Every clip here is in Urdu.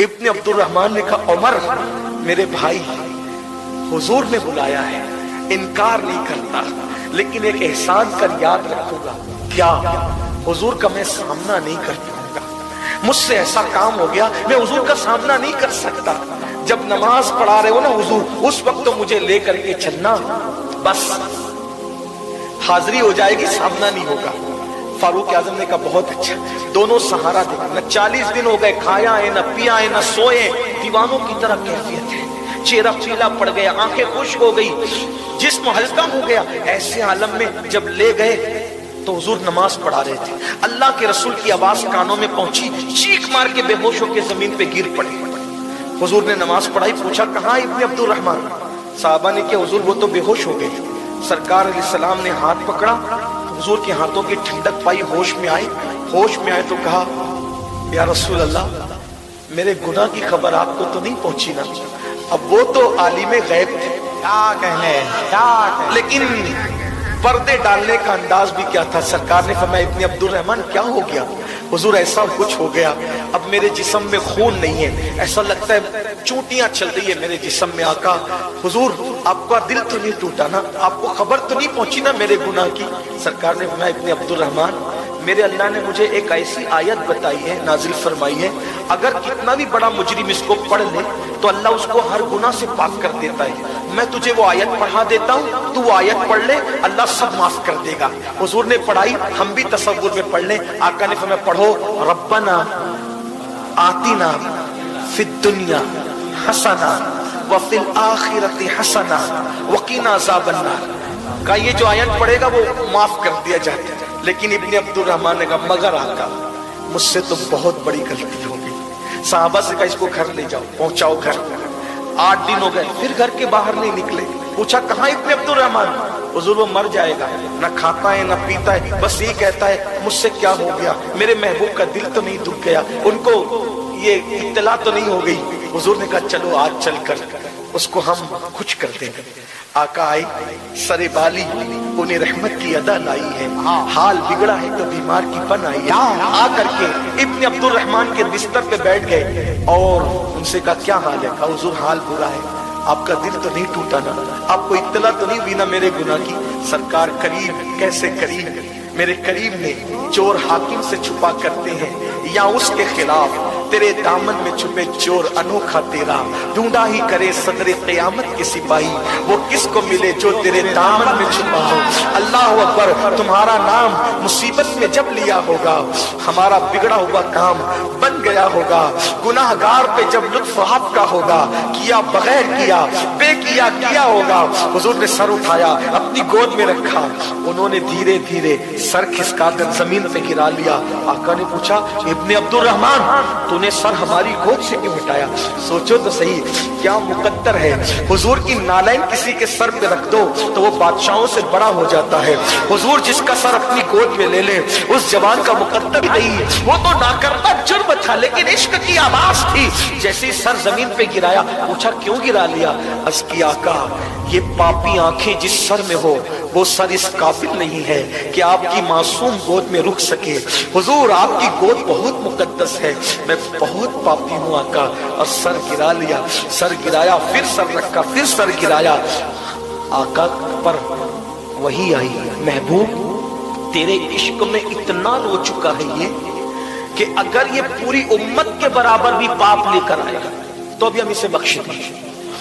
ابن عبدالرحمان نے کہا عمر میرے بھائی حضور نے بلایا ہے، انکار نہیں کرتا، لیکن ایک احسان کر یاد رکھوں گا۔ کیا؟ حضور کا میں سامنا نہیں کر پاؤں گا، مجھ سے ایسا کام ہو گیا میں حضور کا سامنا نہیں کر سکتا۔ جب نماز پڑھا رہے ہو نا حضور، اس وقت تو مجھے لے کر کے چلنا، بس حاضری ہو جائے گی، سامنا نہیں ہوگا۔ فاروق اعظم نے کہا بہت اچھا، دونوں سہارا دے۔ نہ 40 دن ہو گئے کھایا ہے، نہ پیا ہے، نہ سوئے، دیوانوں کی طرح کیفیت ہے، چہرہ پیلا پڑ گیا، آنکھیں خشک ہو گئی، جسم ہلکا ہو گیا۔ ایسے عالم میں جب لے گئے تو حضور نماز پڑھا رہے تھے، اللہ کے رسول کی آواز کانوں میں پہنچی، چیخ مار کے بے ہوش ہو کے زمین پہ گر پڑے۔ حضور نے نماز پڑھائی، پوچھا کہاں ابن عبدالرحمان؟ صحابہ نے کہ حضور وہ تو بے ہوش ہو گئے۔ سرکار علیہ السلام نے ہاتھ پکڑا، حضور کے ہاتھوں کی ٹھنڈک پائی، ہوش میں آئے۔ ہوش میں آئے تو کہا یا رسول اللہ میرے گناہ کی خبر آپ کو تو نہیں پہنچی نا؟ اب وہ تو عالم غیب تھے، کیا کہنے، لیکن پردے ڈالنے کا انداز بھی کیا تھا۔ سرکار نے فرمایا ابن عبدالرحمان کیا ہو گیا؟ حضور ایسا کچھ ہو گیا، اب میرے جسم میں خون نہیں ہے، ایسا لگتا ہے چوٹیاں چل رہی ہے میرے جسم میں۔ آقا حضور آپ کا دل تو نہیں ٹوٹا نا؟ آپ کو خبر تو نہیں پہنچی نا میرے گناہ کی؟ سرکار نے فرمایا ابن عبدالرحمان میرے اللہ نے مجھے ایک ایسی آیت بتائی ہے، نازل فرمائی ہے، اگر کتنا بھی بڑا مجرم اس کو پڑھ لے تو اللہ اس کو ہر گناہ سے پاک کر دیتا ہے۔ میں تجھے وہ آیت پڑھا دیتا ہوں، تو وہ آیت پڑھ لے، اللہ سب معاف کر دے گا۔ حضور نے پڑھائی، ہم بھی تصور میں پڑھ لیں۔ آقا نے فرمایا پڑھو ربنا آتنا فی الدنیا حسنہ وفی الآخرۃ حسنہ وقنا عذاب النار۔ کہا یہ جو آیت پڑھے گا وہ معاف کر دیا جاتا ہے۔ لیکن ابن عبدالرحمان نے کہا مگر آقا مجھ سے تو بہت بڑی غلطی ہو گئی۔ صحابہ سے کہا اس کو گھر لے جاؤ، پہنچاؤ گھر۔ 8 دن ہو گئے، پھر گھر کے باہر نہیں نکلے۔ پوچھا کہاں ابن عبدالرحمان؟ حضور وہ مر جائے گا، نہ کھاتا ہے نہ پیتا ہے، بس یہ کہتا ہے مجھ سے کیا ہو گیا، میرے محبوب کا دل تو نہیں دکھ گیا، ان کو یہ اطلاع تو نہیں ہو گئی۔ حضور نے کہا چلو آج چل کر اس کو ہم کچھ کر دیں گے۔ آقا آئی، سر بالی انہیں رحمت کی ادا لائی ہے، حال بگڑا ہے تو بیمار کی پن آئی ہے۔ آ کر کے ابن عبدالرحمان کے بستر پہ بیٹھ گئے اور ان سے کہا کیا حال ہے؟ کہا حضور حال برا ہے، آپ کا دل تو نہیں ٹوٹا نا؟ آپ کو اطلاع تو نہیں ہوئی نا میرے گناہ کی؟ سرکار کریم، کیسے کریم؟ میرے کریم نے چور حاکم سے چھپا کرتے ہیں یا اس کے خلاف تیرے دامن میں چھپے چور انوکھا تیرا، ڈھونڈا ہی کرے صدر قیامت کے سپاہی، وہ کس کو ملے جو تیرے دامن میں چھپا ہو۔ اللہ اکبر، تمہارا نام مصیبت میں جب لیا ہوگا، ہمارا بگڑا ہوا کام بن گیا ہوگا، گناہ گار پہ جب لطف آپ کا ہوگا، کیا بغیر کیا، بے کیا کیا ہوگا۔ حضور نے سر اٹھایا، اپنی گود میں رکھا، انہوں نے دھیرے دھیرے سر کھسکا کر زمین پہ گرا لیا۔ آقا نے پوچھا ابن عبدالرحمان تو نے سر ہماری گود سے کیوں ہٹایا؟ سوچو تو صحیح کیا مقدر ہے، حضور کی نالین کسی کے سر پہ رکھ دو تو وہ بادشاہوں سے بڑا ہو جاتا ہے۔ حضور جس کا سر اپنی گود میں لے لے اس جوان کا مقدر نہیں، وہ تو نہ کرتا جرم تھا لیکن عشق کی آواز تھی۔ جیسے ہی سر زمین پہ گرایا، پوچھا کیوں گرا لیا؟ عرض کی آقا یہ پاپی آنکھیں جس سر میں ہو وہ سر اس قابل نہیں ہے کہ آپ کی معصوم گود میں رک سکے۔ حضور آپ کی گود بہت مقدس ہے، میں بہت پاپی ہوں آقا، اور سر گرا لیا۔ سر گرایا، پھر سر رکھا، پھر سر گرایا۔ آقا پر وہی آئی، محبوب تیرے عشق میں اتنا رو چکا ہے یہ کہ اگر یہ پوری امت کے برابر بھی پاپ لے کر آیا تو بھی ہم اسے بخش دیں۔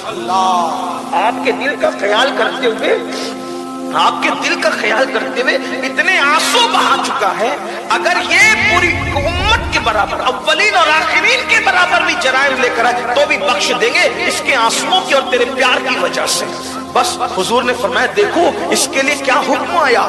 اللہ آپ کے دل کا خیال کرتے ہوئے، آپ کے دل کا خیال کرتے ہوئے اتنے آنسو بہا چکا ہے، اگر یہ پوری امت کے برابر، اولین اور آخرین کے برابر بھی جرائم لے کر آئے تو بھی بخش دیں گے، اس کے آنسوؤں کی اور تیرے پیار کی وجہ سے۔ بس حضور نے فرمایا دیکھو اس کے لیے کیا حکم آیا۔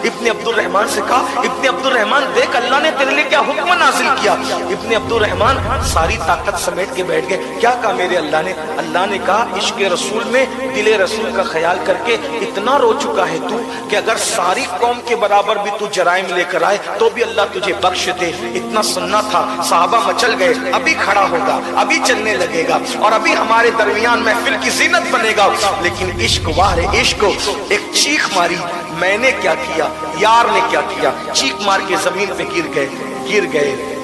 ابن عبدالرحمان سے کہا ابن عبدالرحمان دیکھ اللہ نے تیرے لیے کیا حکم نازل کیا۔ ابن عبدالرحمان ساری طاقت سمیٹ کے بیٹھ گئے۔ کیا کہا میرے اللہ نے؟ اللہ نے کہا عشق رسول میں دل رسول کا خیال کر کے اتنا رو چکا ہے تو کہ اگر ساری قوم کے برابر بھی تو جرائم لے کر آئے تو بھی اللہ تجھے بخش دے۔ اتنا سننا تھا، صحابہ مچل گئے، ابھی کھڑا ہوگا، ابھی چلنے لگے گا اور ابھی ہمارے درمیان محفل کی زینت بنے گا، لیکن عشق واہ عشق ایک چیخ ماری، میں نے کیا کیا، یار نے کیا کیا، چیخ مار کے زمین پہ گر گئے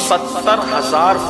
70,000